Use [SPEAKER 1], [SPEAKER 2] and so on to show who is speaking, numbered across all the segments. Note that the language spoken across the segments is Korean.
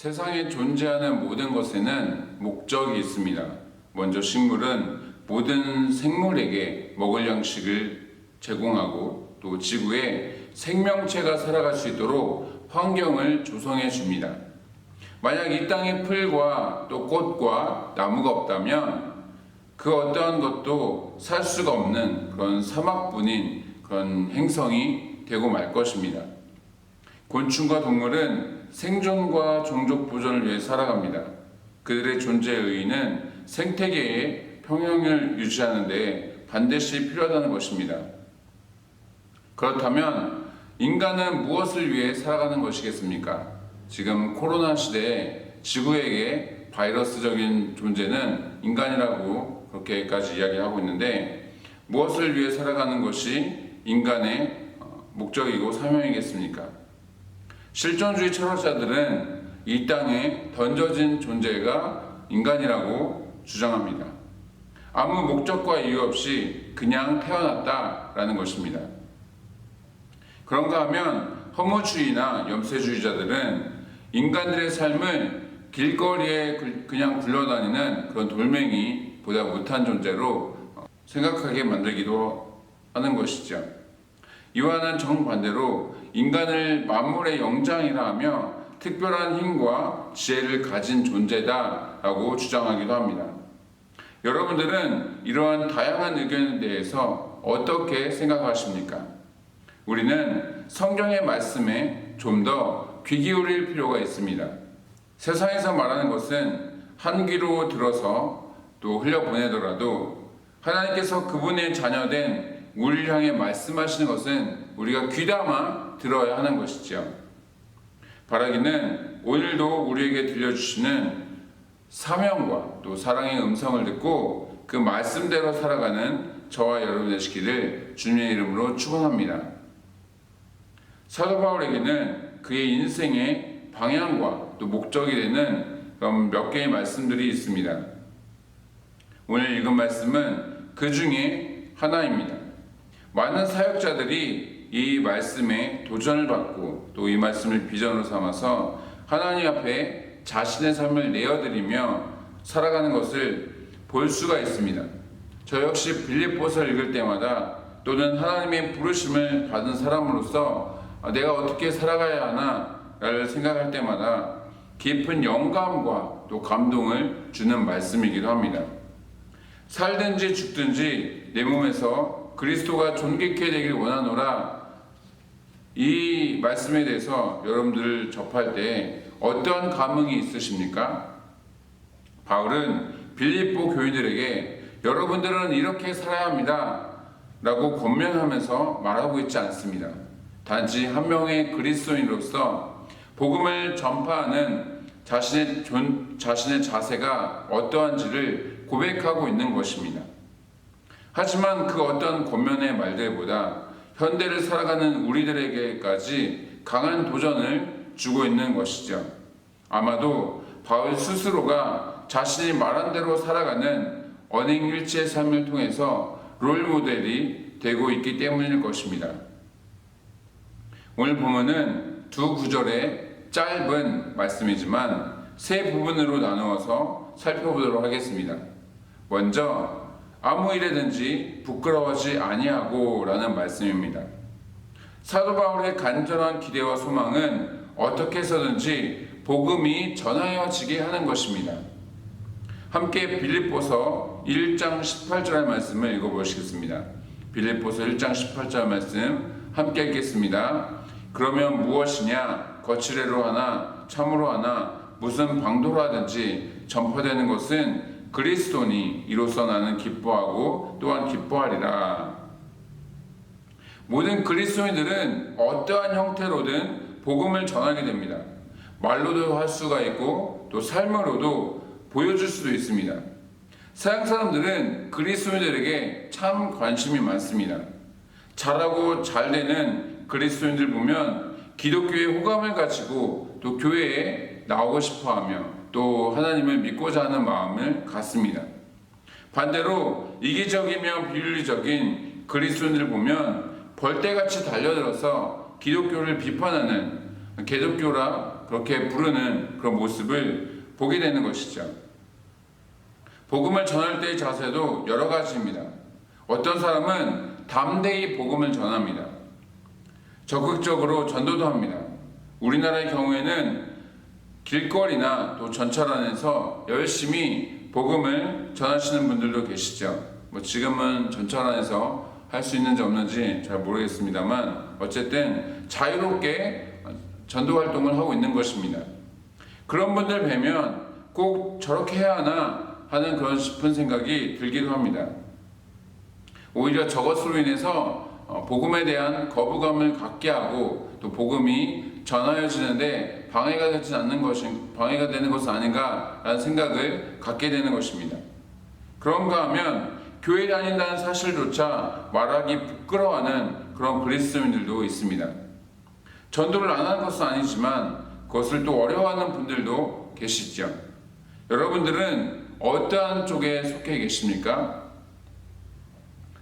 [SPEAKER 1] 세상에 존재하는 모든 것에는 목적이 있습니다. 먼저 식물은 모든 생물에게 먹을 양식을 제공하고 또 지구에 생명체가 살아갈 수 있도록 환경을 조성해 줍니다. 만약 이 땅에 풀과 또 꽃과 나무가 없다면 그 어떠한 것도 살 수가 없는 그런 사막뿐인 그런 행성이 되고 말 것입니다. 곤충과 동물은 생존과 종족 보존을 위해 살아갑니다. 그들의 존재의 의의는 생태계의 평형을 유지하는 데 반드시 필요하다는 것입니다. 그렇다면 인간은 무엇을 위해 살아가는 것이겠습니까? 지금 코로나 시대에 지구에게 바이러스적인 존재는 인간이라고 그렇게까지 이야기하고 있는데 무엇을 위해 살아가는 것이 인간의 목적이고 사명이겠습니까? 실존주의 철학자들은 이 땅에 던져진 존재가 인간이라고 주장합니다. 아무 목적과 이유 없이 그냥 태어났다라는 것입니다. 그런가 하면 허무주의나 염세주의자들은 인간들의 삶을 길거리에 그냥 굴러다니는 그런 돌멩이보다 못한 존재로 생각하게 만들기도 하는 것이죠. 이와는 정반대로 인간을 만물의 영장이라 하며 특별한 힘과 지혜를 가진 존재다라고 주장하기도 합니다. 여러분들은 이러한 다양한 의견에 대해서 어떻게 생각하십니까? 우리는 성경의 말씀에 좀 더 귀 기울일 필요가 있습니다. 세상에서 말하는 것은 한 귀로 들어서 또 흘려보내더라도 하나님께서 그분의 자녀된 우리를 향해 말씀하시는 것은 우리가 귀담아 들어야 하는 것이죠. 바라기는 오늘도 우리에게 들려주시는 사명과 또 사랑의 음성을 듣고 그 말씀대로 살아가는 저와 여러분 되시기를 주님의 이름으로 축원합니다. 사도 바울에게는 그의 인생의 방향과 또 목적이 되는 그런 몇 개의 말씀들이 있습니다. 오늘 읽은 말씀은 그 중에 하나입니다. 많은 사역자들이 이 말씀에 도전을 받고 또 이 말씀을 비전으로 삼아서 하나님 앞에 자신의 삶을 내어드리며 살아가는 것을 볼 수가 있습니다. 저 역시 빌립보서를 읽을 때마다 또는 하나님의 부르심을 받은 사람으로서 내가 어떻게 살아가야 하나를 생각할 때마다 깊은 영감과 또 감동을 주는 말씀이기도 합니다. 살든지 죽든지 내 몸에서 그리스도가 존귀케 되길 원하노라. 이 말씀에 대해서 여러분들 접할 때 어떤 감흥이 있으십니까? 바울은 빌립보 교인들에게 여러분들은 이렇게 살아야 합니다 라고 권면하면서 말하고 있지 않습니다. 단지 한 명의 그리스도인으로서 복음을 전파하는 자신의 자세가 어떠한지를 고백하고 있는 것입니다. 하지만 그 어떤 권면의 말들보다 현대를 살아가는 우리들에게까지 강한 도전을 주고 있는 것이죠. 아마도 바울 스스로가 자신이 말한 대로 살아가는 언행일치의 삶을 통해서 롤모델이 되고 있기 때문일 것입니다. 오늘 본문은 두 구절의 짧은 말씀이지만 세 부분으로 나누어서 살펴보도록 하겠습니다. 먼저 아무 일에든지 부끄러워하지 아니하고 라는 말씀입니다. 사도 바울의 간절한 기대와 소망은 어떻게 해서든지 복음이 전하여지게 하는 것입니다. 함께 빌립보서 1장 18절 말씀을 읽어보시겠습니다. 빌립보서 1장 18절 말씀 함께 읽겠습니다. 그러면 무엇이냐 거칠애로 하나 참으로 하나 무슨 방도로 하든지 전파되는 것은 그리스도니 이로써 나는 기뻐하고 또한 기뻐하리라. 모든 그리스도인들은 어떠한 형태로든 복음을 전하게 됩니다. 말로도 할 수가 있고 또 삶으로도 보여줄 수도 있습니다. 서양 사람들은 그리스도인들에게 참 관심이 많습니다. 잘하고 잘되는 그리스도인들 보면 기독교의 호감을 가지고 또 교회에 나오고 싶어하며 또 하나님을 믿고자 하는 마음을 갖습니다. 반대로 이기적이며 비윤리적인 그리스도인들을 보면 벌떼같이 달려들어서 기독교를 비판하는 개독교라 그렇게 부르는 그런 모습을 보게 되는 것이죠. 복음을 전할 때의 자세도 여러 가지입니다. 어떤 사람은 담대히 복음을 전합니다. 적극적으로 전도도 합니다. 우리나라의 경우에는 길거리나 또 전철 안에서 열심히 복음을 전하시는 분들도 계시죠. 지금은 전철 안에서 할 수 있는지 없는지 잘 모르겠습니다만 어쨌든 자유롭게 전도 활동을 하고 있는 것입니다. 그런 분들 뵈면 꼭 저렇게 해야 하나 하는 그런 싶은 생각이 들기도 합니다. 오히려 저것으로 인해서 복음에 대한 거부감을 갖게 하고 또 복음이 전하여지는데 방해가 되는 것은 아닌가라는 생각을 갖게 되는 것입니다. 그런가 하면 교회 다닌다는 사실조차 말하기 부끄러워하는 그런 그리스도인들도 있습니다. 전도를 안 하는 것은 아니지만 그것을 또 어려워하는 분들도 계시죠. 여러분들은 어떠한 쪽에 속해 계십니까?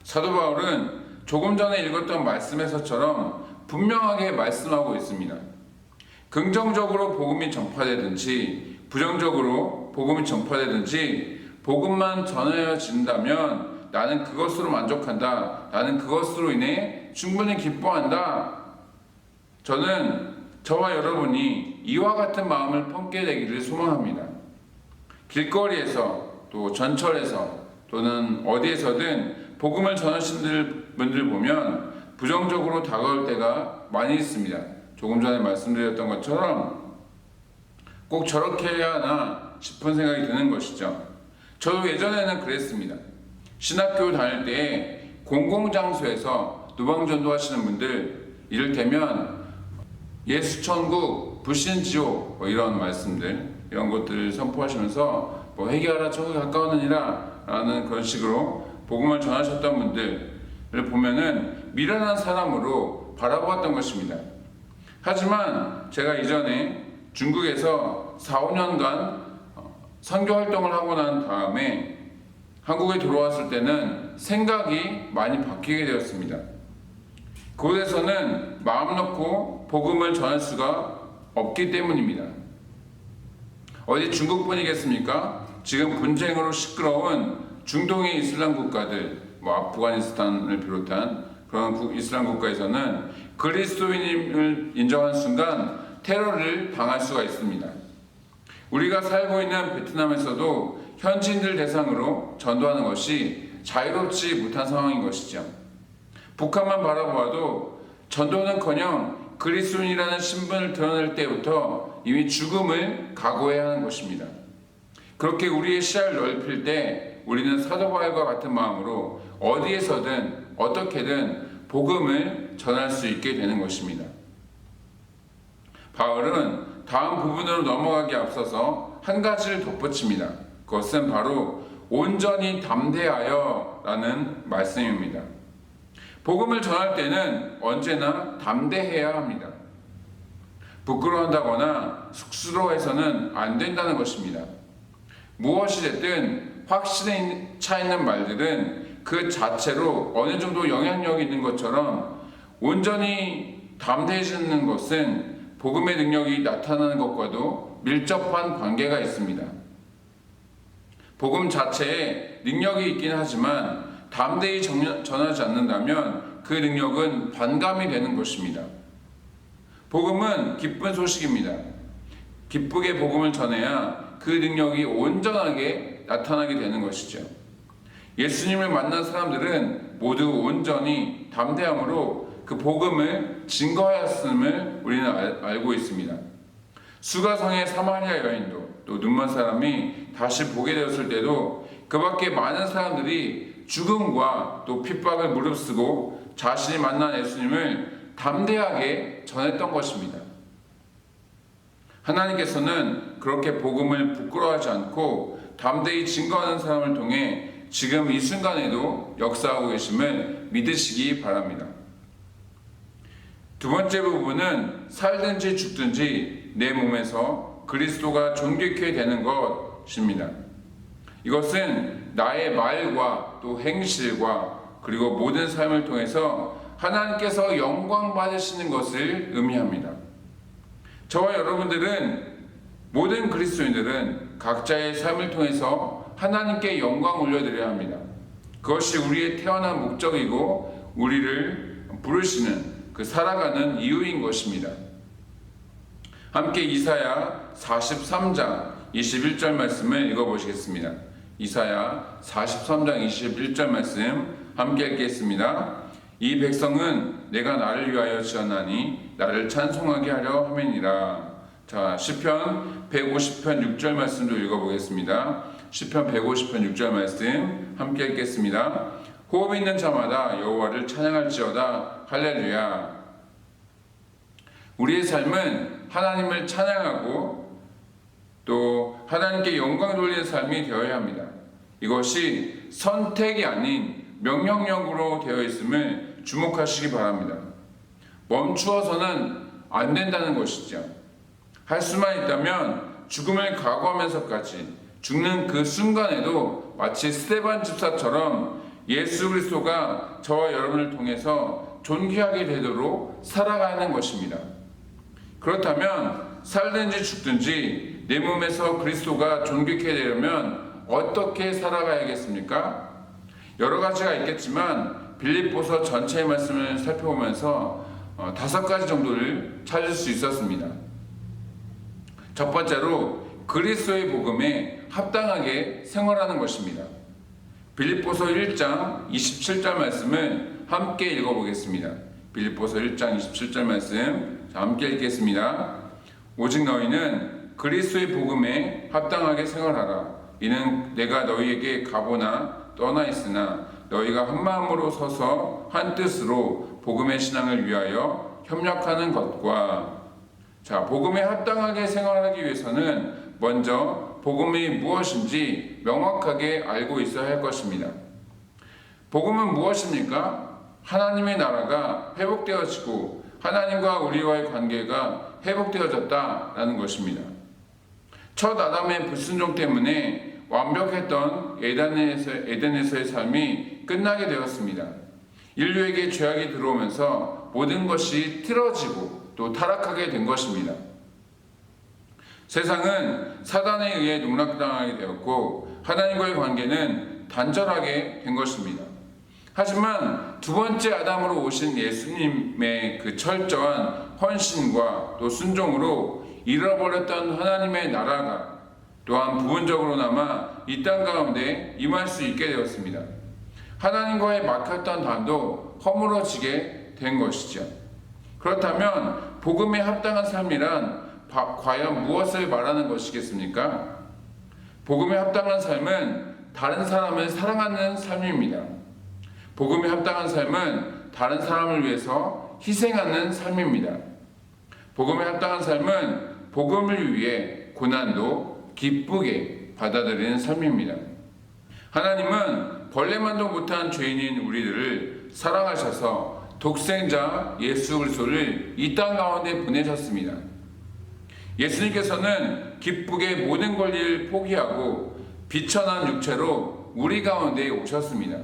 [SPEAKER 1] 사도 바울은 조금 전에 읽었던 말씀에서처럼 분명하게 말씀하고 있습니다. 긍정적으로 복음이 전파되든지 부정적으로 복음이 전파되든지 복음만 전해진다면 나는 그것으로 만족한다. 나는 그것으로 인해 충분히 기뻐한다. 저는 저와 여러분이 이와 같은 마음을 품게 되기를 소망합니다. 길거리에서 또 전철에서 또는 어디에서든 복음을 전하시는 분들 보면 부정적으로 다가올 때가 많이 있습니다. 조금 전에 말씀드렸던 것처럼 꼭 저렇게 해야 하나 싶은 생각이 드는 것이죠. 저도 예전에는 그랬습니다. 신학교 다닐 때 공공장소에서 누방전도 하시는 분들, 이를테면 예수천국, 불신지옥 이런 말씀들, 이런 것들을 선포하시면서 회개하라 천국에 가까웠느니라 라는 그런 식으로 복음을 전하셨던 분들을 보면은 미련한 사람으로 바라보았던 것입니다. 하지만 제가 이전에 중국에서 4, 5년간 선교 활동을 하고 난 다음에 한국에 들어왔을 때는 생각이 많이 바뀌게 되었습니다. 그곳에서는 마음 놓고 복음을 전할 수가 없기 때문입니다. 어디 중국뿐이겠습니까? 지금 분쟁으로 시끄러운 중동의 이슬람 국가들, 아프가니스탄을 비롯한 그런 이슬람 국가에서는 그리스도인임을 인정한 순간 테러를 당할 수가 있습니다. 우리가 살고 있는 베트남에서도 현지인들 대상으로 전도하는 것이 자유롭지 못한 상황인 것이죠. 북한만 바라보아도 전도는커녕 그리스도인이라는 신분을 드러낼 때부터 이미 죽음을 각오해야 하는 것입니다. 그렇게 우리의 시야를 넓힐 때 우리는 사도 바울과 같은 마음으로 어디에서든 어떻게든 복음을 전할 수 있게 되는 것입니다. 바울은 다음 부분으로 넘어가기 앞서서 한 가지를 덧붙입니다. 그것은 바로 온전히 담대하여 라는 말씀입니다. 복음을 전할 때는 언제나 담대해야 합니다. 부끄러워한다거나 쑥스러워해서는 안 된다는 것입니다. 무엇이 됐든 확신에 차 있는 말들은 그 자체로 어느 정도 영향력이 있는 것처럼 온전히 담대해지는 것은 복음의 능력이 나타나는 것과도 밀접한 관계가 있습니다. 복음 자체에 능력이 있긴 하지만 담대히 전하지 않는다면 그 능력은 반감이 되는 것입니다. 복음은 기쁜 소식입니다. 기쁘게 복음을 전해야 그 능력이 온전하게 나타나게 되는 것이죠. 예수님을 만난 사람들은 모두 온전히 담대함으로 그 복음을 증거하였음을 우리는 알고 있습니다. 수가성의 사마리아 여인도 또 눈먼 사람이 다시 보게 되었을 때도 그 밖에 많은 사람들이 죽음과 또 핍박을 무릅쓰고 자신이 만난 예수님을 담대하게 전했던 것입니다. 하나님께서는 그렇게 복음을 부끄러워하지 않고 담대히 증거하는 사람을 통해 지금 이 순간에도 역사하고 계심을 믿으시기 바랍니다. 두 번째 부분은 살든지 죽든지 내 몸에서 그리스도가 존귀케 되는 것입니다. 이것은 나의 말과 또 행실과 그리고 모든 삶을 통해서 하나님께서 영광 받으시는 것을 의미합니다. 저와 여러분들은, 모든 그리스도인들은 각자의 삶을 통해서 하나님께 영광 올려드려야 합니다. 그것이 우리의 태어난 목적이고 우리를 부르시는 그 살아가는 이유인 것입니다. 함께 이사야 43장 21절 말씀을 읽어보시겠습니다. 이사야 43장 21절 말씀 함께 읽겠습니다. 이 백성은 내가 나를 위하여 지었나니 나를 찬송하게 하려 함이니라. 자, 시편 150편 6절 말씀도 읽어보겠습니다. 시편 150편 6절 말씀 함께 읽겠습니다. 호흡 있는 자마다 여호와를 찬양할지어다. 할렐루야. 우리의 삶은 하나님을 찬양하고 또 하나님께 영광 돌리는 삶이 되어야 합니다. 이것이 선택이 아닌 명령력으로 되어 있음을 주목하시기 바랍니다. 멈추어서는 안 된다는 것이죠. 할 수만 있다면 죽음을 각오하면서까지 죽는 그 순간에도 마치 스데반 집사처럼 예수 그리스도가 저와 여러분을 통해서 존귀하게 되도록 살아가는 것입니다. 그렇다면 살든지 죽든지 내 몸에서 그리스도가 존귀케 되려면 어떻게 살아가야겠습니까? 여러 가지가 있겠지만 빌립보서 전체의 말씀을 살펴보면서 5가지 정도를 찾을 수 있었습니다. 첫 번째로 그리스도의 복음에 합당하게 생활하는 것입니다. 빌립보서 1장 27절 말씀을 함께 읽어보겠습니다. 빌립보서 1장 27절 말씀 함께 읽겠습니다. 오직 너희는 그리스도의 복음에 합당하게 생활하라. 이는 내가 너희에게 가보나 떠나 있으나 너희가 한 마음으로 서서 한 뜻으로 복음의 신앙을 위하여 협력하는 것과, 자, 복음에 합당하게 생활하기 위해서는 먼저 복음이 무엇인지 명확하게 알고 있어야 할 것입니다. 복음은 무엇입니까? 하나님의 나라가 회복되어지고 하나님과 우리와의 관계가 회복되어졌다라는 것입니다. 첫 아담의 불순종 때문에 완벽했던 에덴에서의 삶이 끝나게 되었습니다. 인류에게 죄악이 들어오면서 모든 것이 틀어지고 또 타락하게 된 것입니다. 세상은 사단에 의해 농락당하게 되었고 하나님과의 관계는 단절하게 된 것입니다. 하지만 두 번째 아담으로 오신 예수님의 그 철저한 헌신과 또 순종으로 잃어버렸던 하나님의 나라가 또한 부분적으로나마 이 땅 가운데 임할 수 있게 되었습니다. 하나님과의 막혔던 단도 허물어지게 된 것이죠. 그렇다면 복음에 합당한 삶이란 과연 무엇을 말하는 것이겠습니까? 복음에 합당한 삶은 다른 사람을 사랑하는 삶입니다. 복음에 합당한 삶은 다른 사람을 위해서 희생하는 삶입니다. 복음에 합당한 삶은 복음을 위해 고난도 기쁘게 받아들이는 삶입니다. 하나님은 벌레만도 못한 죄인인 우리들을 사랑하셔서 독생자 예수 그리스도를 이 땅 가운데 보내셨습니다. 예수님께서는 기쁘게 모든 권리를 포기하고 비천한 육체로 우리 가운데 오셨습니다.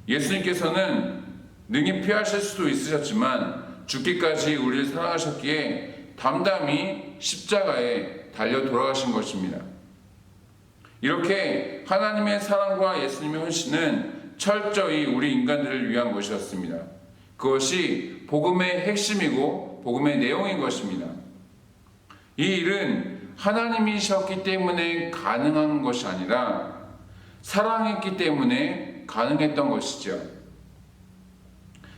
[SPEAKER 1] 예수님께서는 능히 피하실 수도 있으셨지만 죽기까지 우리를 사랑하셨기에 담담히 십자가에 달려 돌아가신 것입니다. 이렇게 하나님의 사랑과 예수님의 헌신은 철저히 우리 인간들을 위한 것이었습니다. 그것이 복음의 핵심이고 복음의 내용인 것입니다. 이 일은 하나님이셨기 때문에 가능한 것이 아니라 사랑했기 때문에 가능했던 것이죠.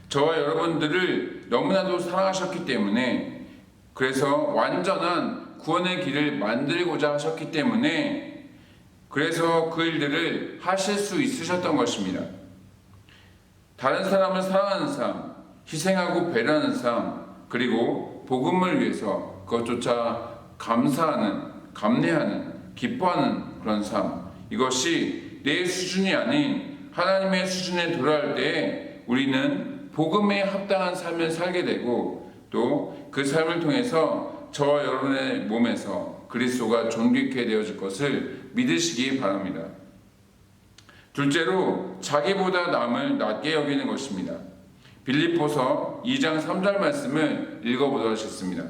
[SPEAKER 1] 저와 여러분들을 너무나도 사랑하셨기 때문에, 그래서 완전한 구원의 길을 만들고자 하셨기 때문에, 그래서 그 일들을 하실 수 있으셨던 것입니다. 다른 사람을 사랑하는 삶, 희생하고 배려하는 삶, 그리고 복음을 위해서 그것조차 감사하는, 감내하는, 기뻐하는 그런 삶, 이것이 내 수준이 아닌 하나님의 수준에 도달할 때 우리는 복음에 합당한 삶을 살게 되고, 또 그 삶을 통해서 저와 여러분의 몸에서 그리스도가 존귀케 되어질 것을 믿으시기 바랍니다. 둘째로 자기보다 남을 낮게 여기는 것입니다. 빌립보서 2장 3절 말씀을 읽어보도록 하겠습니다.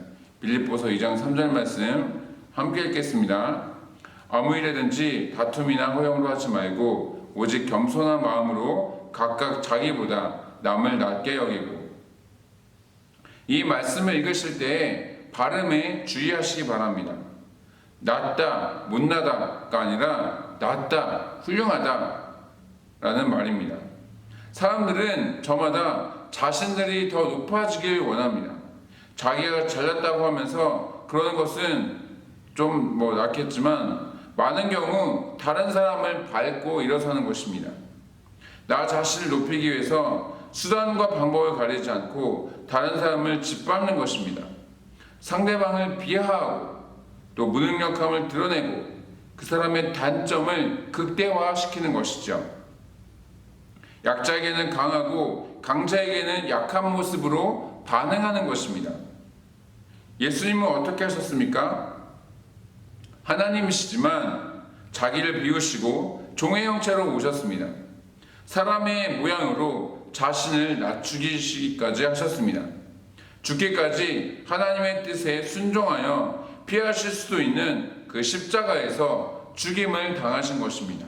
[SPEAKER 1] 빌립보서 2장 3절 말씀 함께 읽겠습니다. 아무 일에든지 다툼이나 허영으로 하지 말고 오직 겸손한 마음으로 각각 자기보다 남을 낮게 여기고. 이 말씀을 읽으실 때 발음에 주의하시기 바랍니다. 낮다, 못나다가 아니라 낮다, 훌륭하다 라는 말입니다. 사람들은 저마다 자신들이 더 높아지길 원합니다. 자기가 잘났다고 하면서 그러는 것은 좀 낫겠지만 많은 경우 다른 사람을 밟고 일어서는 것입니다. 나 자신을 높이기 위해서 수단과 방법을 가리지 않고 다른 사람을 짓밟는 것입니다. 상대방을 비하하고 또 무능력함을 드러내고 그 사람의 단점을 극대화시키는 것이죠. 약자에게는 강하고 강자에게는 약한 모습으로 반응하는 것입니다. 예수님은 어떻게 하셨습니까? 하나님이시지만 자기를 비우시고 종의 형체로 오셨습니다. 사람의 모양으로 자신을 낮추기까지 하셨습니다. 죽기까지 하나님의 뜻에 순종하여 피하실 수도 있는 그 십자가에서 죽임을 당하신 것입니다.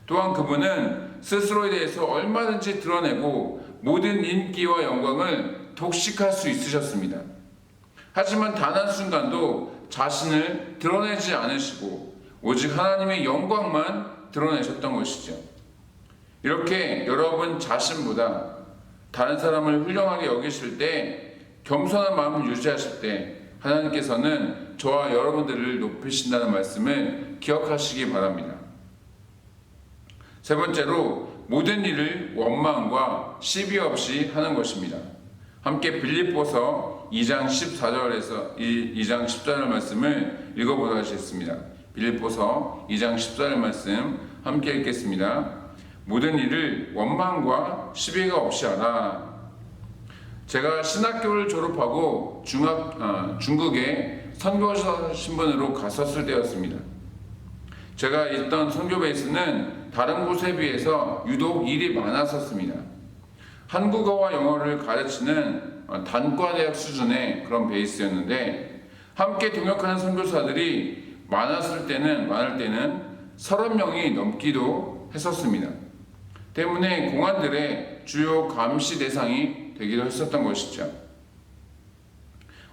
[SPEAKER 1] 또한 그분은 스스로에 대해서 얼마든지 드러내고 모든 인기와 영광을 독식할 수 있으셨습니다. 하지만 단 한순간도 자신을 드러내지 않으시고 오직 하나님의 영광만 드러내셨던 것이죠. 이렇게 여러분 자신보다 다른 사람을 훌륭하게 여기실 때, 겸손한 마음을 유지하실 때 하나님께서는 저와 여러분들을 높이신다는 말씀을 기억하시기 바랍니다. 세 번째로 모든 일을 원망과 시비 없이 하는 것입니다. 함께 빌립보서 2장 14절에서 2장 14절 말씀을 읽어보도록 하겠습니다. 빌립보서 2장 14절 말씀 함께 읽겠습니다. 모든 일을 원망과 시비가 없이 하라. 제가 신학교를 졸업하고 중국에 선교사 신분으로 갔었을 때였습니다. 제가 있던 선교 베이스는 다른 곳에 비해서 유독 일이 많았었습니다. 한국어와 영어를 가르치는 단과대학 수준의 그런 베이스였는데, 함께 동역하는 선교사들이 많을 때는 30명이 넘기도 했었습니다. 때문에 공안들의 주요 감시 대상이 되기도 했었던 것이죠.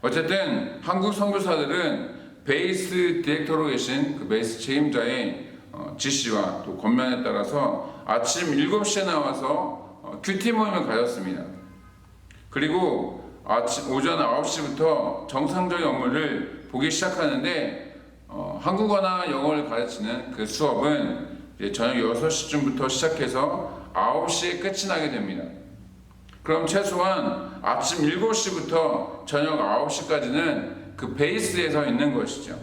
[SPEAKER 1] 어쨌든 한국 선교사들은 베이스 디렉터로 계신 그 베이스 책임자의 지시와 또 권면에 따라서 아침 7시에 나와서 큐티 모임을 가졌습니다. 그리고 오전 9시부터 정상적인 업무를 보기 시작하는데, 한국어나 영어를 가르치는 그 수업은 저녁 6시쯤부터 시작해서 9시에 끝이 나게 됩니다. 그럼 최소한 아침 7시부터 저녁 9시까지는 그 베이스에서 있는 것이죠.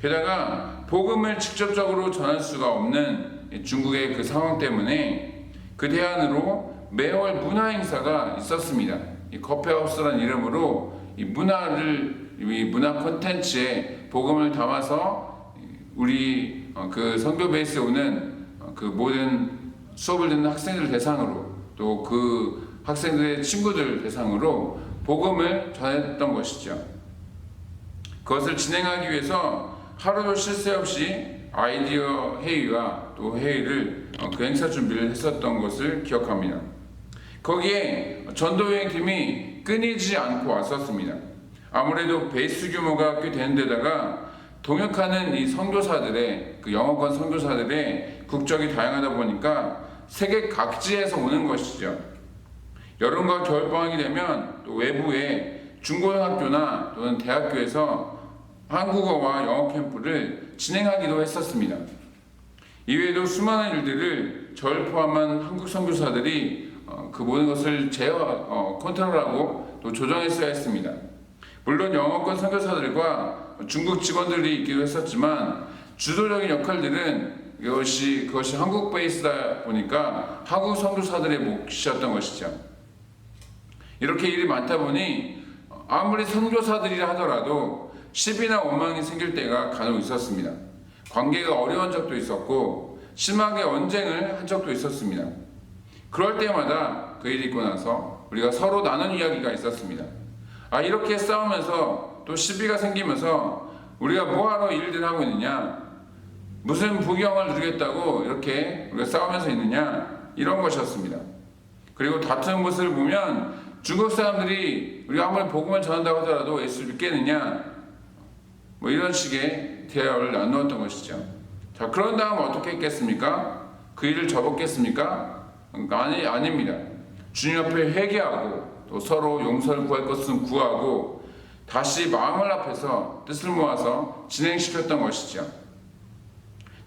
[SPEAKER 1] 게다가 복음을 직접적으로 전할 수가 없는 중국의 그 상황 때문에 그 대안으로 매월 문화 행사가 있었습니다. 이 커피하우스라는 이름으로 이 문화 콘텐츠에 복음을 담아서 우리 그 선교 베이스에 오는 그 모든 수업을 듣는 학생들 대상으로 또 그 학생들의 친구들 대상으로 복음을 전했던 것이죠. 그것을 진행하기 위해서 하루도 쉴 새 없이 아이디어 회의와 또 회의를 그 행사 준비를 했었던 것을 기억합니다. 거기에 전도여행팀이 끊이지 않고 왔었습니다. 아무래도 베이스 규모가 꽤 되는 데다가 동역하는 이 선교사들의 그 영어권 선교사들의 국적이 다양하다 보니까 세계 각지에서 오는 것이죠. 여름과 겨울방학이 되면 또 외부의 중고등학교나 또는 대학교에서 한국어와 영어 캠프를 진행하기도 했었습니다. 이외에도 수많은 일들을 저를 포함한 한국 선교사들이 그 모든 것을 컨트롤하고 또 조정했어야 했습니다. 물론 영어권 선교사들과 중국 직원들이 있기도 했었지만 주도적인 역할들은 그것이 한국 베이스다 보니까 한국 선교사들의 몫이었던 것이죠. 이렇게 일이 많다 보니 아무리 선교사들이라 하더라도 시비나 원망이 생길 때가 간혹 있었습니다. 관계가 어려운 적도 있었고 심하게 언쟁을 한 적도 있었습니다. 그럴 때마다 그 일이 있고 나서 우리가 서로 나눈 이야기가 있었습니다. 이렇게 싸우면서 또 시비가 생기면서 우리가 뭐하러 일들 하고 있느냐, 무슨 부경을 누리겠다고 이렇게 우리가 싸우면서 있느냐, 이런 것이었습니다. 그리고 다투는 모습을 보면 중국 사람들이 우리가 아무리 복음을 전한다고 하더라도 예수를 믿겠느냐, 뭐 이런 식의 대화를 나누었던 것이죠. 자, 그런 다음 어떻게 했겠습니까? 그 일을 접었겠습니까? 아닙니다. 주님 앞에 회개하고 또 서로 용서를 구할 것은 구하고 다시 마음을 합해서 뜻을 모아서 진행시켰던 것이죠.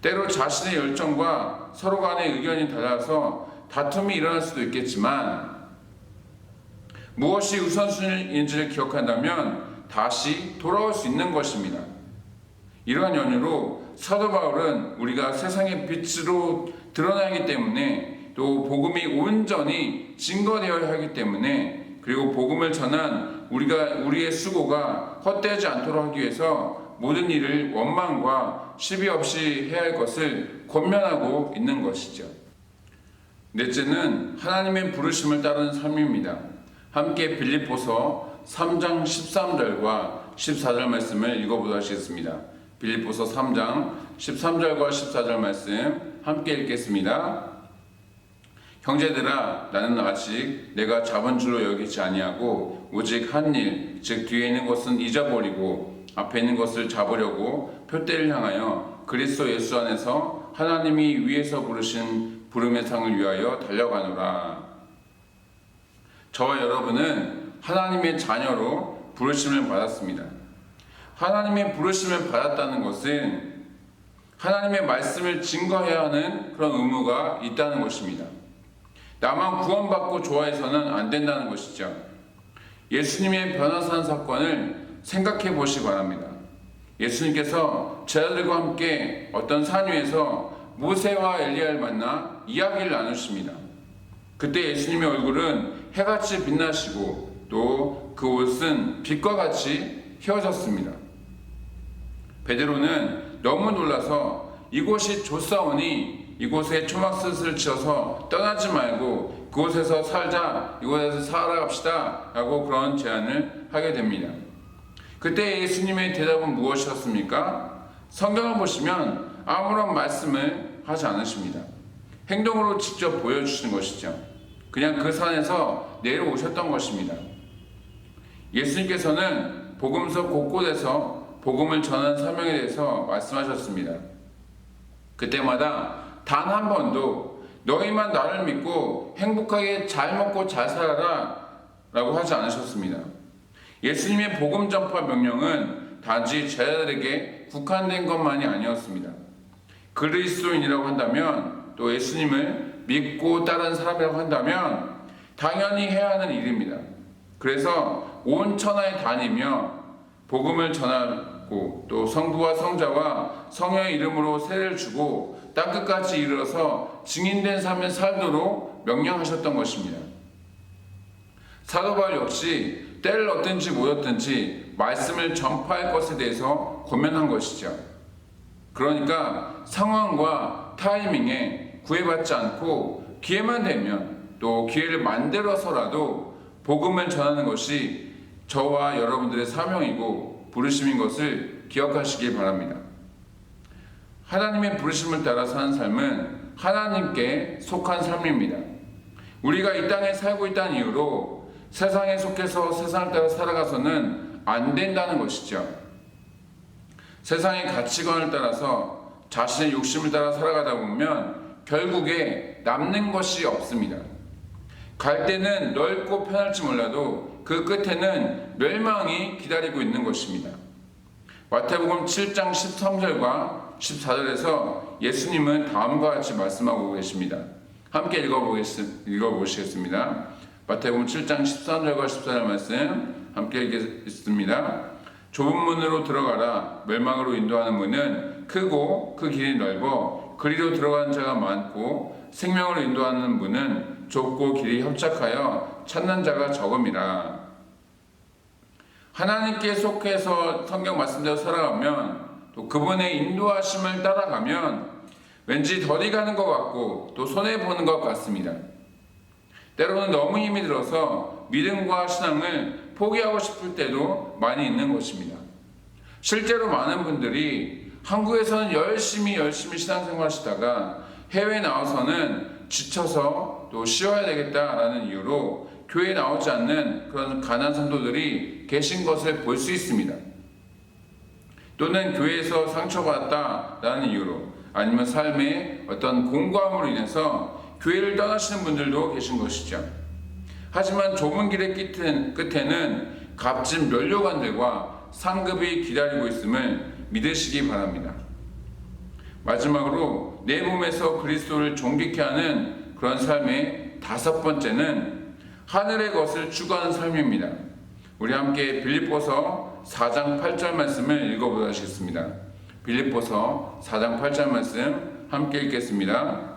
[SPEAKER 1] 때로 자신의 열정과 서로 간의 의견이 달라서 다툼이 일어날 수도 있겠지만 무엇이 우선순위인지를 기억한다면 다시 돌아올 수 있는 것입니다. 이러한 연유로 사도 바울은 우리가 세상의 빛으로 드러나야 하기 때문에 또 복음이 온전히 증거되어야 하기 때문에 그리고 복음을 전한 우리의 수고가 헛되지 않도록 하기 위해서 모든 일을 원망과 시비 없이 해야 할 것을 권면하고 있는 것이죠. 넷째는 하나님의 부르심을 따르는 삶입니다. 함께 빌립보서 3장 13절과 14절 말씀을 읽어보도록 하시겠습니다. 빌립보서 3장 13절과 14절 말씀 함께 읽겠습니다. 형제들아, 나는 아직 내가 잡은 줄로 여기지 아니하고 오직 한 일, 즉 뒤에 있는 것은 잊어버리고 앞에 있는 것을 잡으려고 표대를 향하여 그리스도 예수 안에서 하나님이 위에서 부르신 부름의 상을 위하여 달려가노라. 저와 여러분은 하나님의 자녀로 부르심을 받았습니다. 하나님의 부르심을 받았다는 것은 하나님의 말씀을 증거해야 하는 그런 의무가 있다는 것입니다. 나만 구원받고 좋아해서는 안 된다는 것이죠. 예수님의 변화산 사건을 생각해 보시기 바랍니다. 예수님께서 제자들과 함께 어떤 산 위에서 모세와 엘리야를 만나 이야기를 나누십니다. 그때 예수님의 얼굴은 해같이 빛나시고 또 그 옷은 빛과 같이 휘어졌습니다. 베드로는 너무 놀라서 이곳이 좋사오니 이곳에 초막스를 지어서 떠나지 말고 그곳에서 살자, 이곳에서 살아갑시다 라고 그런 제안을 하게 됩니다. 그때 예수님의 대답은 무엇이었습니까? 성경을 보시면 아무런 말씀을 하지 않으십니다. 행동으로 직접 보여주시는 것이죠. 그냥 그 산에서 내려오셨던 것입니다. 예수님께서는 복음서 곳곳에서 복음을 전하는 사명에 대해서 말씀하셨습니다. 그때마다 단 한 번도 너희만 나를 믿고 행복하게 잘 먹고 잘 살아라 라고 하지 않으셨습니다. 예수님의 복음 전파 명령은 단지 제자들에게 국한된 것만이 아니었습니다. 그리스도인이라고 한다면 또 예수님을 믿고 따르는 사람이라고 한다면 당연히 해야 하는 일입니다. 그래서 온 천하에 다니며 복음을 전하고 또 성부와 성자와 성령의 이름으로 세례를 주고 땅끝까지 이르러서 증인된 삶을 살도록 명령하셨던 것입니다. 사도 바울 역시 때를 얻든지 못 얻든지 말씀을 전파할 것에 대해서 권면한 것이죠. 그러니까 상황과 타이밍에 구애받지 않고 기회만 되면 또 기회를 만들어서라도 복음을 전하는 것이 저와 여러분들의 사명이고 부르심인 것을 기억하시길 바랍니다. 하나님의 부르심을 따라 사는 삶은 하나님께 속한 삶입니다. 우리가 이 땅에 살고 있다는 이유로 세상에 속해서 세상을 따라 살아가서는 안 된다는 것이죠. 세상의 가치관을 따라서 자신의 욕심을 따라 살아가다 보면 결국에 남는 것이 없습니다. 갈 때는 넓고 편할지 몰라도 그 끝에는 멸망이 기다리고 있는 것입니다. 마태복음 7장 13절과 14절에서 예수님은 다음과 같이 말씀하고 계십니다. 함께 읽어보시겠습니다. 마태복음 7장 13절과 14절 말씀 함께 읽겠습니다. 좁은 문으로 들어가라. 멸망으로 인도하는 문은 크고 그 길이 넓어 그리로 들어가는 자가 많고 생명으로 인도하는 문은 좁고 길이 협착하여 찾는 자가 적음이라. 하나님께 속해서 성경 말씀대로 살아가면 또 그분의 인도하심을 따라가면 왠지 덜이 가는 것 같고 또 손해보는 것 같습니다. 때로는 너무 힘이 들어서 믿음과 신앙을 포기하고 싶을 때도 많이 있는 것입니다. 실제로 많은 분들이 한국에서는 열심히 신앙생활 하시다가 해외에 나와서는 지쳐서 또 쉬어야 되겠다라는 이유로 교회에 나오지 않는 그런 가난 성도들이 계신 것을 볼 수 있습니다. 또는 교회에서 상처받았다라는 이유로 아니면 삶의 어떤 공고함으로 인해서 교회를 떠나시는 분들도 계신 것이죠. 하지만 좁은 길의 끝에는 값진 면류관들과 상급이 기다리고 있음을 믿으시기 바랍니다. 마지막으로 내 몸에서 그리스도를 존귀케 하는 그런 삶의 다섯 번째는 하늘의 것을 추구하는 삶입니다. 우리 함께 빌립보서 4장 8절 말씀을 읽어보시겠습니다. 빌립보서 4장 8절 말씀 함께 읽겠습니다.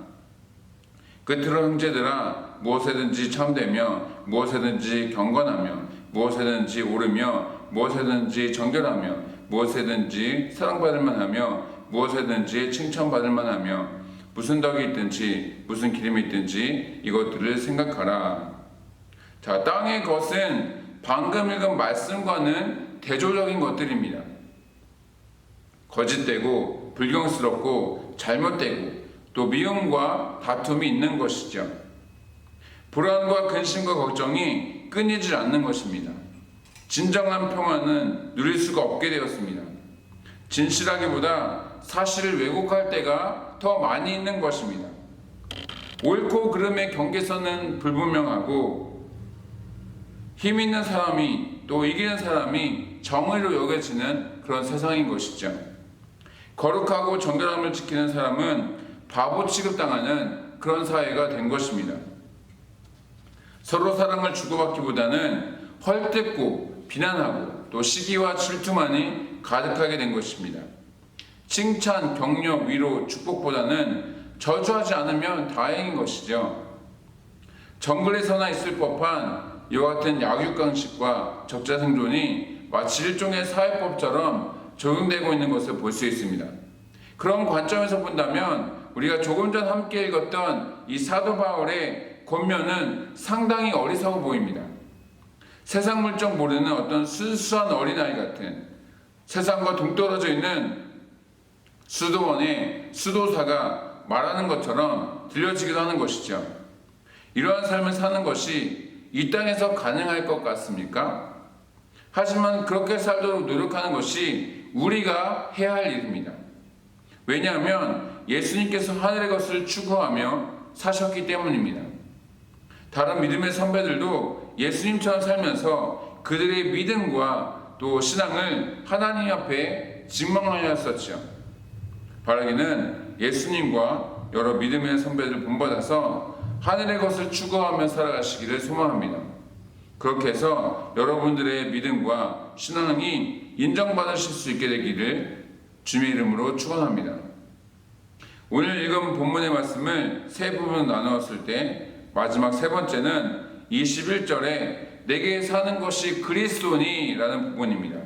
[SPEAKER 1] 끝으로 형제들아 무엇에든지 참되며 무엇에든지 경건하며 무엇에든지 옳으며 무엇에든지 정결하며 무엇에든지 사랑받을 만하며 무엇에든지 칭찬받을 만하며 무슨 덕이 있든지 무슨 기름이 있든지 이것들을 생각하라. 자, 땅의 것은 방금 읽은 말씀과는 대조적인 것들입니다. 거짓되고 불경스럽고 잘못되고 또 미움과 다툼이 있는 것이죠. 불안과 근심과 걱정이 끊이질 않는 것입니다. 진정한 평안은 누릴 수가 없게 되었습니다. 진실하기보다 사실을 왜곡할 때가 더 많이 있는 것입니다. 옳고 그름의 경계선은 불분명하고 힘 있는 사람이 또 이기는 사람이 정의로 여겨지는 그런 세상인 것이죠. 거룩하고 정결함을 지키는 사람은 바보 취급당하는 그런 사회가 된 것입니다. 서로 사랑을 주고받기보다는 헐뜯고 비난하고 또 시기와 질투만이 가득하게 된 것입니다. 칭찬, 격려, 위로, 축복보다는 저주하지 않으면 다행인 것이죠. 정글에서나 있을 법한 이와 같은 약육강식과 적자생존이 마치 일종의 사회법처럼 적용되고 있는 것을 볼 수 있습니다. 그런 관점에서 본다면 우리가 조금 전 함께 읽었던 이 사도 바울의 권면은 상당히 어리석어 보입니다. 세상 물정 모르는 어떤 순수한 어린아이 같은 세상과 동떨어져 있는 수도원의 수도사가 말하는 것처럼 들려지기도 하는 것이죠. 이러한 삶을 사는 것이 이 땅에서 가능할 것 같습니까? 하지만 그렇게 살도록 노력하는 것이 우리가 해야 할 일입니다. 왜냐하면 예수님께서 하늘의 것을 추구하며 사셨기 때문입니다. 다른 믿음의 선배들도 예수님처럼 살면서 그들의 믿음과 또 신앙을 하나님 앞에 증명하였었죠. 바라기는 예수님과 여러 믿음의 선배들 본받아서 하늘의 것을 추구하며 살아가시기를 소망합니다. 그렇게 해서 여러분들의 믿음과 신앙이 인정받으실 수 있게 되기를 주님의 이름으로 축원합니다. 오늘 읽은 본문의 말씀을 세 부분으로 나누었을 때 마지막 세 번째는 21절에 내게 사는 것이 그리스도니 라는 부분입니다.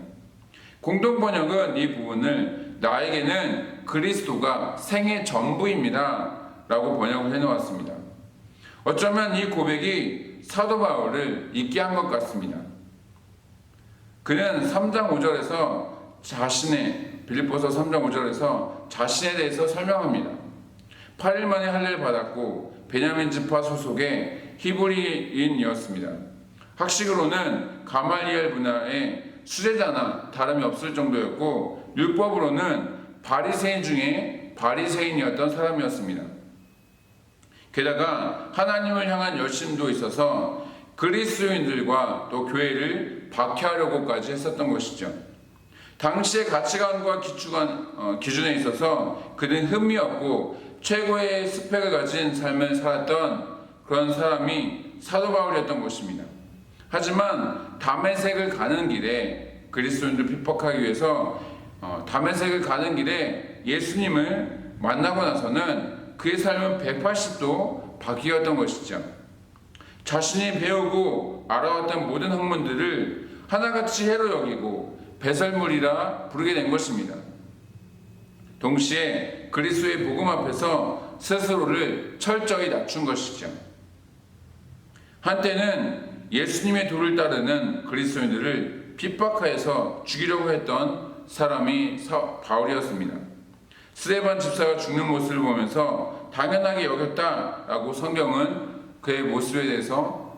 [SPEAKER 1] 공동 번역은 이 부분을 나에게는 그리스도가 생의 전부입니다 라고 번역을 해놓았습니다. 어쩌면 이 고백이 사도 바울을 잊게 한 것 같습니다. 그는 3장 5절에서 빌립보서 3장 5절에서 자신에 대해서 설명합니다. 8일 만에 할례를 받았고 베냐민 지파 소속의 히브리인이었습니다. 학식으로는 가말리엘 문화의 수제자나 다름이 없을 정도였고 율법으로는 바리새인 중에 바리새인이었던 사람이었습니다. 게다가 하나님을 향한 열심도 있어서 그리스도인들과 또 교회를 박해하려고까지 했었던 것이죠. 당시의 가치관과 기준에 있어서 그는 흠이었고 최고의 스펙을 가진 삶을 살았던 그런 사람이 사도 바울이었던 것입니다. 하지만 다메섹을 가는 길에 그리스도인들 핍박하기 위해서 다메섹을 가는 길에 예수님을 만나고 나서는 그의 삶은 180도 바뀌었던 것이죠. 자신이 배우고 알아왔던 모든 학문들을 하나같이 해로 여기고 배설물이라 부르게 된 것입니다. 동시에 그리스도의 복음 앞에서 스스로를 철저히 낮춘 것이죠. 한때는 예수님의 도를 따르는 그리스도인들을 핍박하여서 죽이려고 했던 사람이 바울이었습니다. 스데반 집사가 죽는 모습을 보면서 당연하게 여겼다라고 성경은 그의 모습에 대해서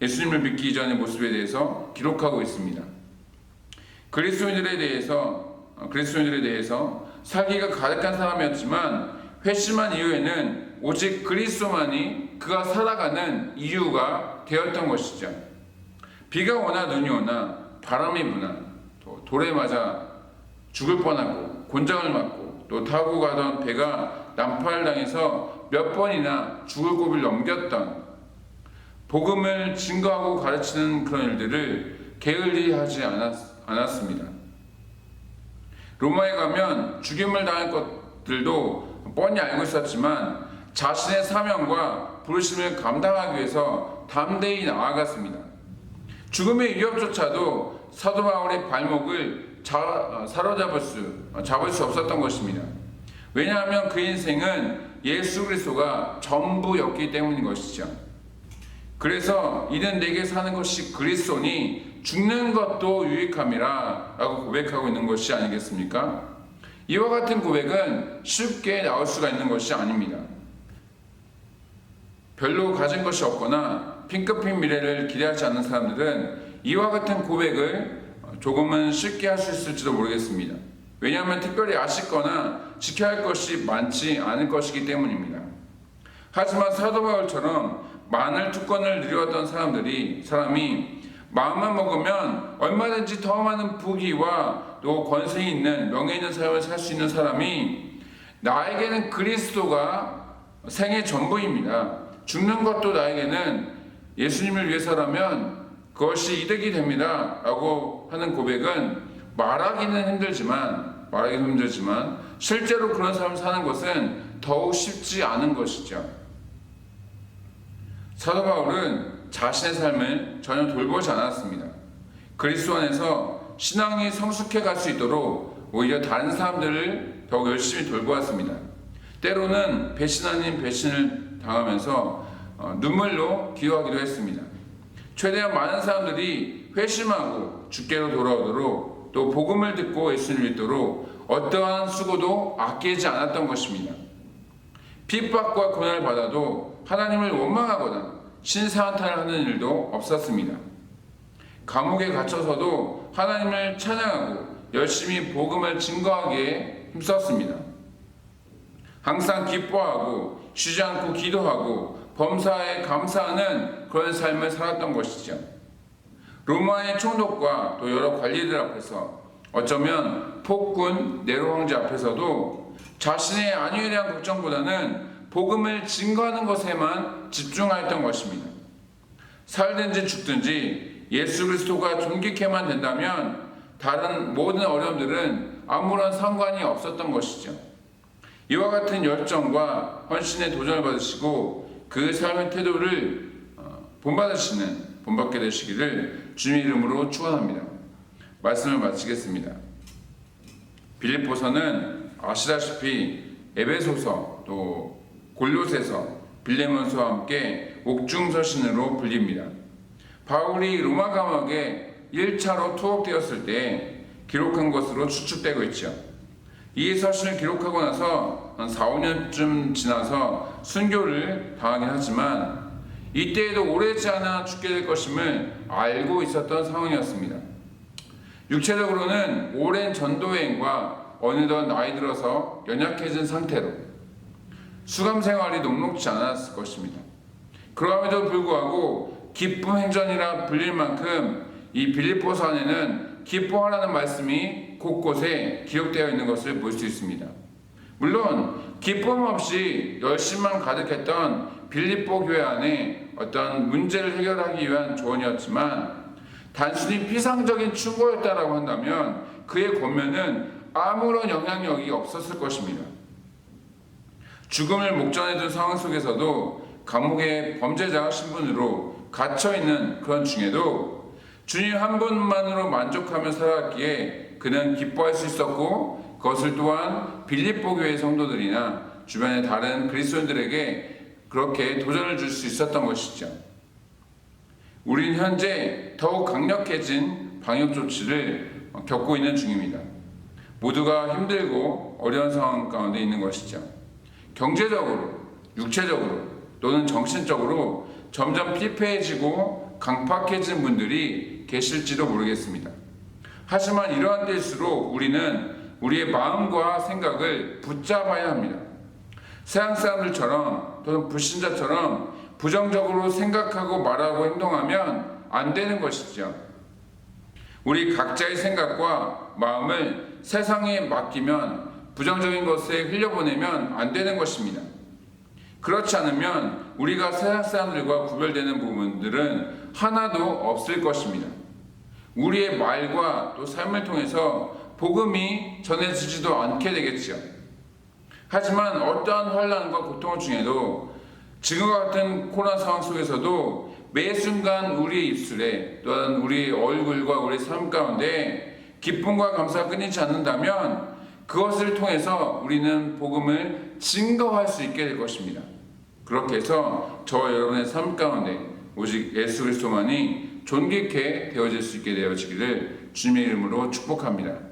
[SPEAKER 1] 예수님을 믿기 이전의 모습에 대해서 기록하고 있습니다. 그리스도인들에 대해서 살기가 가득한 사람이었지만 회심한 이후에는 오직 그리스도만이 그가 살아가는 이유가 되었던 것이죠. 비가 오나 눈이 오나 바람이 부나 또 돌에 맞아 죽을 뻔하고 곤장을 맞고 또 타고 가던 배가 난파를 당해서 몇 번이나 죽을 고비를 넘겼던 복음을 증거하고 가르치는 그런 일들을 게을리 하지 않았습니다. 로마에 가면 죽임을 당할 것들도 뻔히 알고 있었지만 자신의 사명과 부르심을 감당하기 위해서 담대히 나아갔습니다. 죽음의 위협조차도 사도 바울의 발목을 잡을 수 없었던 것입니다. 왜냐하면 그 인생은 예수 그리스도가 전부였기 때문인 것이죠. 그래서 이는 내게 사는 것이 그리스도니 죽는 것도 유익함이라 라고 고백하고 있는 것이 아니겠습니까? 이와 같은 고백은 쉽게 나올 수가 있는 것이 아닙니다. 별로 가진 것이 없거나 핑크빛 미래를 기대하지 않는 사람들은 이와 같은 고백을 조금은 쉽게 할 수 있을지도 모르겠습니다. 왜냐하면 특별히 아쉽거나 지켜야 할 것이 많지 않을 것이기 때문입니다. 하지만 사도 바울처럼 많은 특권을 누렸던 사람이 마음만 먹으면 얼마든지 더 많은 부귀와 또 권세이 있는 명예 있는 삶을 살 수 있는 사람이 나에게는 그리스도가 생의 전부입니다. 죽는 것도 나에게는 예수님을 위해서라면 그것이 이득이 됩니다. 라고 하는 고백은 말하기는 힘들지만 실제로 그런 삶을 사는 것은 더욱 쉽지 않은 것이죠. 사도 바울은 자신의 삶을 전혀 돌보지 않았습니다. 그리스도 안에서 신앙이 성숙해 갈 수 있도록 오히려 다른 사람들을 더욱 열심히 돌보았습니다. 때로는 배신 아닌 배신을 당하면서 눈물로 기도하기도 했습니다. 최대한 많은 사람들이 회심하고 주께로 돌아오도록 또 복음을 듣고 예수님을 믿도록 어떠한 수고도 아끼지 않았던 것입니다. 핍박과 고난을 받아도 하나님을 원망하거나 신사한탄을 하는 일도 없었습니다. 감옥에 갇혀서도 하나님을 찬양하고 열심히 복음을 증거하기에 힘썼습니다. 항상 기뻐하고 쉬지 않고 기도하고 범사에 감사하는 그런 삶을 살았던 것이죠. 로마의 총독과 또 여러 관리들 앞에서 어쩌면 폭군 네로 황제 앞에서도 자신의 안위에 대한 걱정보다는 복음을 증거하는 것에만 집중하였던 것입니다. 살든지 죽든지 예수 그리스도가 존귀케만 된다면 다른 모든 어려움들은 아무런 상관이 없었던 것이죠. 이와 같은 열정과 헌신의 도전을 받으시고 그 삶의 태도를 본받게 되시기를 주님의 이름으로 축원합니다. 말씀을 마치겠습니다. 빌립보서는 아시다시피 에베소서 또 골로새서 빌레몬서와 함께 옥중서신으로 불립니다. 바울이 로마 감옥에 1차로 투옥되었을 때 기록한 것으로 추측되고 있죠. 이 서신을 기록하고 나서 한 4, 5년쯤 지나서 순교를 당하긴 하지만 이때에도 오래지 않아 죽게 될 것임을 알고 있었던 상황이었습니다. 육체적으로는 오랜 전도여행과 어느덧 나이 들어서 연약해진 상태로 수감 생활이 녹록지 않았을 것입니다. 그럼에도 불구하고 기쁨 행전이라 불릴 만큼 이 빌립보서 안에는 기뻐하라는 말씀이 곳곳에 기록되어 있는 것을 볼 수 있습니다. 물론 기쁨 없이 열심만 가득했던 빌립보 교회 안에 어떤 문제를 해결하기 위한 조언이었지만 단순히 피상적인 충고였다라고 한다면 그의 권면은 아무런 영향력이 없었을 것입니다. 죽음을 목전에 둔 상황 속에서도 감옥의 범죄자 신분으로 갇혀있는 그런 중에도 주님 한 분만으로 만족하며 살아갔기에 그는 기뻐할 수 있었고 그것을 또한 빌립보 교회 성도들이나 주변의 다른 그리스도인들에게 그렇게 도전을 줄 수 있었던 것이죠. 우리는 현재 더욱 강력해진 방역 조치를 겪고 있는 중입니다. 모두가 힘들고 어려운 상황 가운데 있는 것이죠. 경제적으로, 육체적으로 또는 정신적으로 점점 피폐해지고 강팍해진 분들이 계실지도 모르겠습니다. 하지만 이러한 때일수록 우리는 우리의 마음과 생각을 붙잡아야 합니다. 세상 사람들처럼 또는 불신자처럼 부정적으로 생각하고 말하고 행동하면 안 되는 것이죠. 우리 각자의 생각과 마음을 세상에 맡기면 부정적인 것에 흘려보내면 안 되는 것입니다. 그렇지 않으면 우리가 세상 사람들과 구별되는 부분들은 하나도 없을 것입니다. 우리의 말과 또 삶을 통해서 복음이 전해지지도 않게 되겠죠. 하지만 어떠한 환난과 고통 중에도 지금과 같은 코로나 상황 속에서도 매 순간 우리의 입술에 또한 우리의 얼굴과 우리의 삶 가운데 기쁨과 감사가 끊이지 않는다면 그것을 통해서 우리는 복음을 증거할 수 있게 될 것입니다. 그렇게 해서 저와 여러분의 삶 가운데 오직 예수 그리스도만이 존귀케 되어질 수 있게 되어지기를 주님의 이름으로 축복합니다.